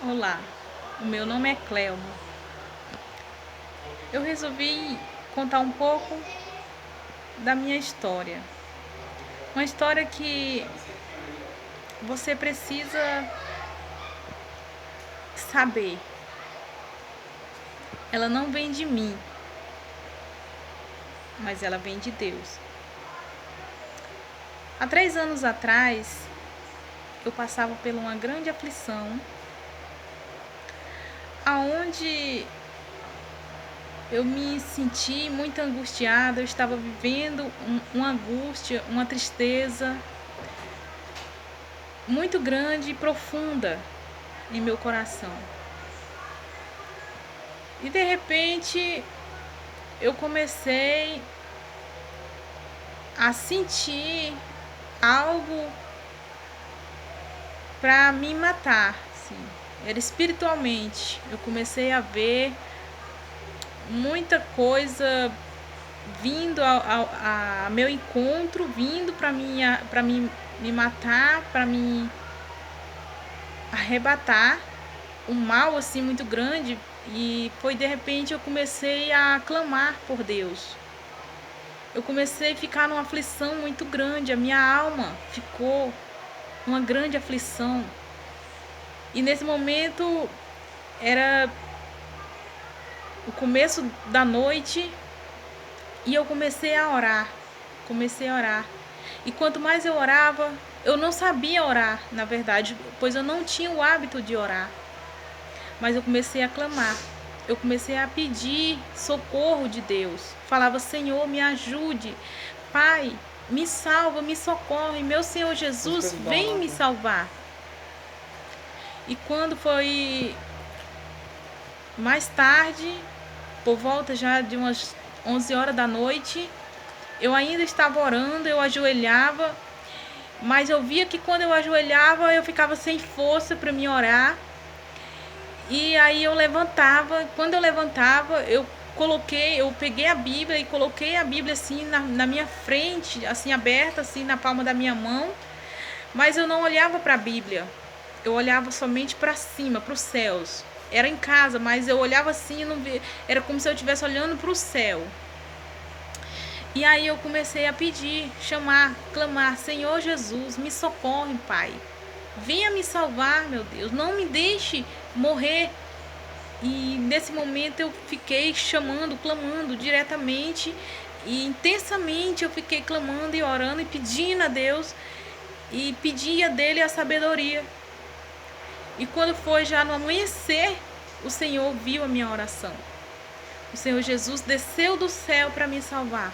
Olá, o meu nome é Cleo. Eu resolvi contar um pouco da minha história. Uma história que você precisa saber. Ela não vem de mim, mas ela vem de Deus. Há 3 anos atrás, eu passava por uma grande aflição, aonde eu me senti muito angustiada, eu estava vivendo uma angústia, uma tristeza muito grande e profunda em meu coração. E de repente eu comecei a sentir algo para me matar, assim. Era espiritualmente. Eu comecei a ver muita coisa vindo a meu encontro, vindo para me matar, para me arrebatar, um mal assim muito grande. E foi de repente eu comecei a clamar por Deus. Eu comecei a ficar numa aflição muito grande, a minha alma ficou numa grande aflição. E nesse momento era o começo da noite e eu comecei a orar. E quanto mais eu orava, eu não sabia orar, na verdade, pois eu não tinha o hábito de orar. Mas eu comecei a clamar. Eu comecei a pedir socorro de Deus. Falava: Senhor, me ajude. Pai, me salva, me socorre. Meu Senhor Jesus, vem me salvar. E quando foi mais tarde, por volta já de umas 11 horas da noite, eu ainda estava orando, eu ajoelhava, mas eu via que quando eu ajoelhava, eu ficava sem força para me orar. E aí eu levantava, quando eu levantava, eu peguei a Bíblia e coloquei a Bíblia assim na minha frente, assim aberta, assim na palma da minha mão, mas eu não olhava para a Bíblia, eu olhava somente para cima, para os céus. Era em casa, mas eu olhava assim e não via, era como se eu estivesse olhando para o céu. E aí eu comecei a pedir, chamar, clamar: Senhor Jesus, me socorre, Pai. Venha me salvar, meu Deus, não me deixe morrer. E nesse momento eu fiquei chamando, clamando diretamente e intensamente eu fiquei clamando e orando e pedindo a Deus e pedia dele a sabedoria. E quando foi já no amanhecer, o Senhor viu a minha oração. O Senhor Jesus desceu do céu para me salvar.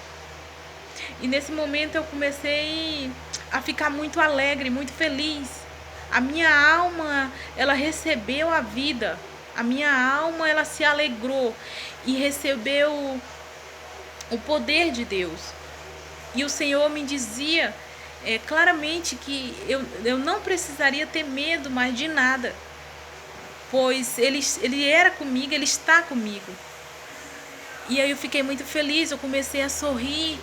E nesse momento eu comecei a ficar muito alegre, muito feliz. A minha alma, ela recebeu a vida. A minha alma, ela se alegrou e recebeu o poder de Deus. E o Senhor me dizia claramente que eu não precisaria ter medo mais de nada, pois ele era comigo, ele está comigo. E aí eu fiquei muito feliz, eu comecei a sorrir,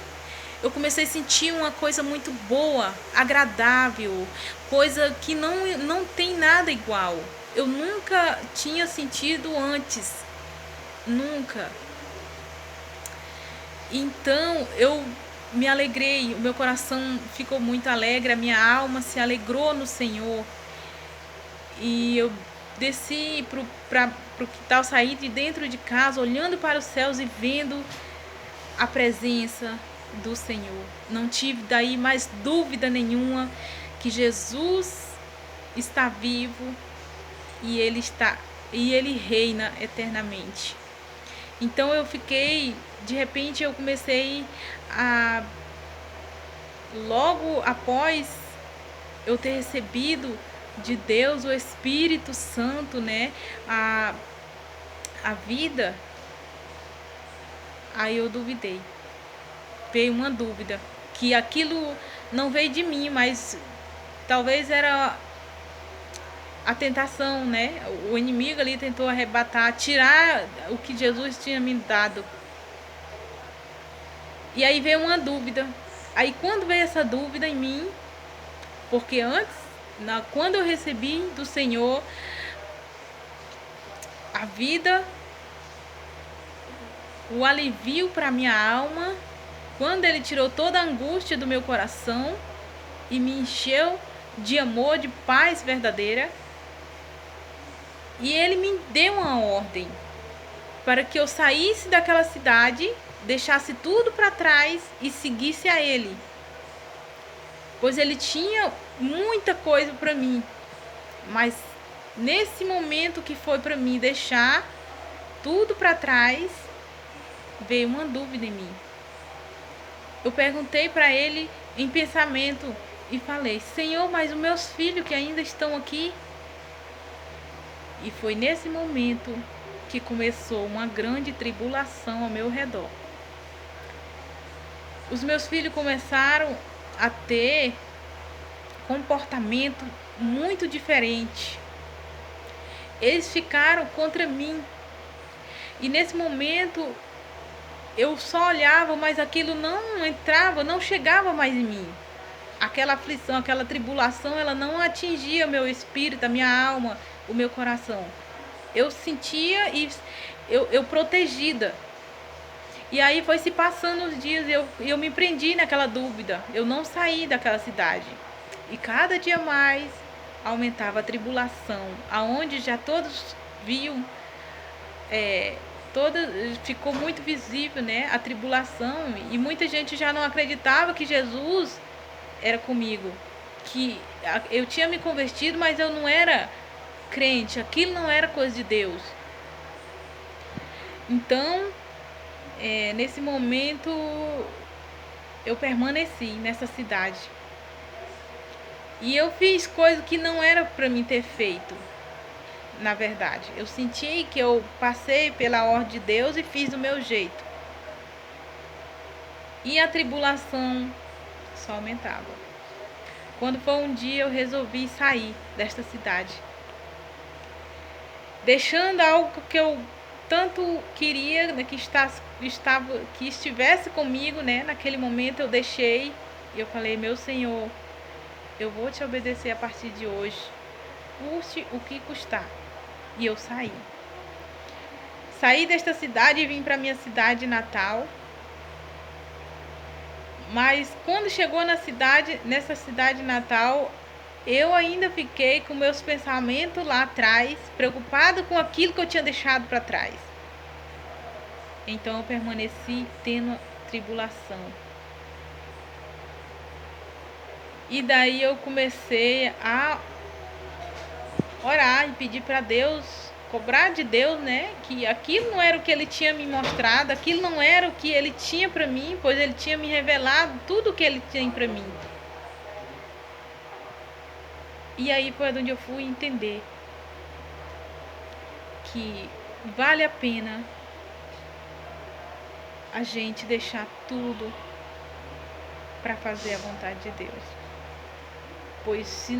eu comecei a sentir uma coisa muito boa, agradável, coisa que não tem nada igual. Eu nunca tinha sentido antes, nunca. Então eu me alegrei, o meu coração ficou muito alegre, a minha alma se alegrou no Senhor. E eu desci para o quintal, saí de dentro de casa, olhando para os céus e vendo a presença do Senhor. Não tive daí mais dúvida nenhuma que Jesus está vivo e ele reina eternamente. Então eu fiquei, de repente eu comecei a, logo após eu ter recebido de Deus o Espírito Santo, né, a vida, aí eu duvidei. Veio uma dúvida, que aquilo não veio de mim, mas talvez era a tentação, né? O inimigo ali tentou arrebatar, tirar o que Jesus tinha me dado. E aí veio uma dúvida. Aí quando veio essa dúvida em mim, porque antes, quando eu recebi do Senhor a vida, o alivio para minha alma, quando Ele tirou toda a angústia do meu coração e me encheu de amor, de paz verdadeira. E Ele me deu uma ordem para que eu saísse daquela cidade, deixasse tudo para trás e seguisse a Ele, pois Ele tinha muita coisa para mim. Mas nesse momento que foi para mim deixar tudo para trás, veio uma dúvida em mim. Eu perguntei para Ele em pensamento e falei: Senhor, mas os meus filhos que ainda estão aqui? E foi nesse momento que começou uma grande tribulação ao meu redor. Os meus filhos começaram a ter comportamento muito diferente. Eles ficaram contra mim. E nesse momento eu só olhava, mas aquilo não entrava, não chegava mais em mim. Aquela aflição, aquela tribulação, ela não atingia meu espírito, a minha alma, o meu coração. Eu sentia e eu protegida. E aí foi se passando os dias, eu me prendi naquela dúvida. Eu não saí daquela cidade. E cada dia mais aumentava a tribulação, aonde já todos viam, ficou muito visível, né, a tribulação, e muita gente já não acreditava que Jesus era comigo, que eu tinha me convertido, mas eu não era crente, aquilo não era coisa de Deus. Então, nesse momento, eu permaneci nessa cidade. E eu fiz coisas que não era para mim ter feito, na verdade. Eu senti que eu passei pela ordem de Deus e fiz do meu jeito. E a tribulação só aumentava. Quando foi um dia, eu resolvi sair desta cidade, deixando algo que eu tanto queria, né, que estivesse comigo, né? Naquele momento eu deixei e eu falei: meu Senhor, eu vou te obedecer a partir de hoje, custe o que custar. E eu saí. Saí desta cidade e vim para minha cidade natal. Mas quando chegou nessa cidade natal, eu ainda fiquei com meus pensamentos lá atrás, preocupado com aquilo que eu tinha deixado para trás. Então eu permaneci tendo tribulação. E daí eu comecei a orar e pedir para Deus, cobrar de Deus, né, que aquilo não era o que Ele tinha me mostrado, aquilo não era o que Ele tinha para mim, pois Ele tinha me revelado tudo o que Ele tinha para mim. E aí foi onde eu fui entender que vale a pena a gente deixar tudo para fazer a vontade de Deus. Pois se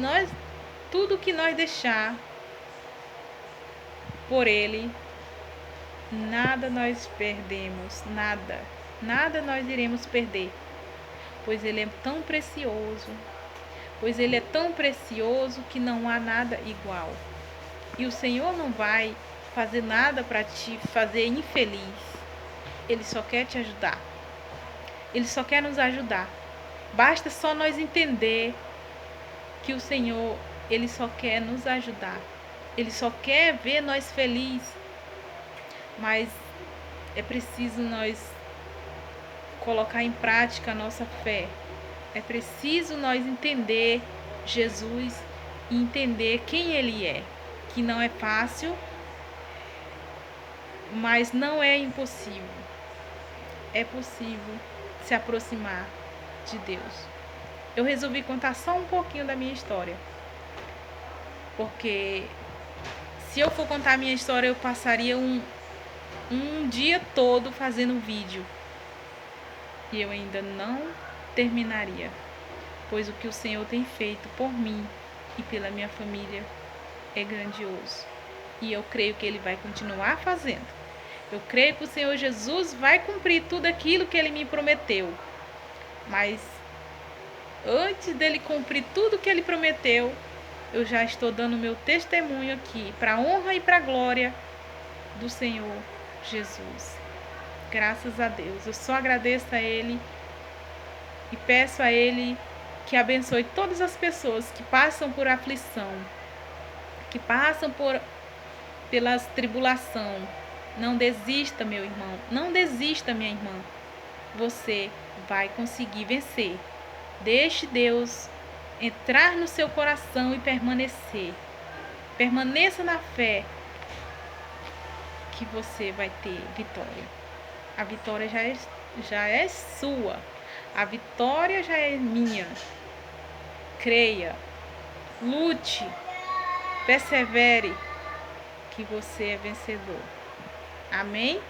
tudo que nós deixar por Ele, nada nós perdemos, nada nós iremos perder, pois Ele é tão precioso, que não há nada igual. E o Senhor não vai fazer nada para te fazer infeliz. Ele só quer te ajudar. Ele só quer nos ajudar. Basta só nós entender que o Senhor, Ele só quer nos ajudar. Ele só quer ver nós felizes. Mas é preciso nós colocar em prática a nossa fé. É preciso nós entender Jesus e entender quem Ele é. Que não é fácil, mas não é impossível. É possível se aproximar de Deus. Eu resolvi contar só um pouquinho da minha história, porque se eu for contar a minha história, eu passaria um dia todo fazendo vídeo e eu ainda não terminaria, pois o que o Senhor tem feito por mim e pela minha família é grandioso, e eu creio que Ele vai continuar fazendo. Eu creio que o Senhor Jesus vai cumprir tudo aquilo que Ele me prometeu, mas antes dele cumprir tudo que Ele prometeu, eu já estou dando meu testemunho aqui, para a honra e para a glória do Senhor Jesus. Graças a Deus. Eu só agradeço a Ele e peço a Ele que abençoe todas as pessoas que passam por aflição, que passam pelas tribulação. Não desista, meu irmão. Não desista, minha irmã. Você vai conseguir vencer. Deixe Deus entrar no seu coração e permanecer. Permaneça na fé que você vai ter vitória. A vitória já é sua. A vitória já é minha. Creia, lute, persevere, que você é vencedor. Amém?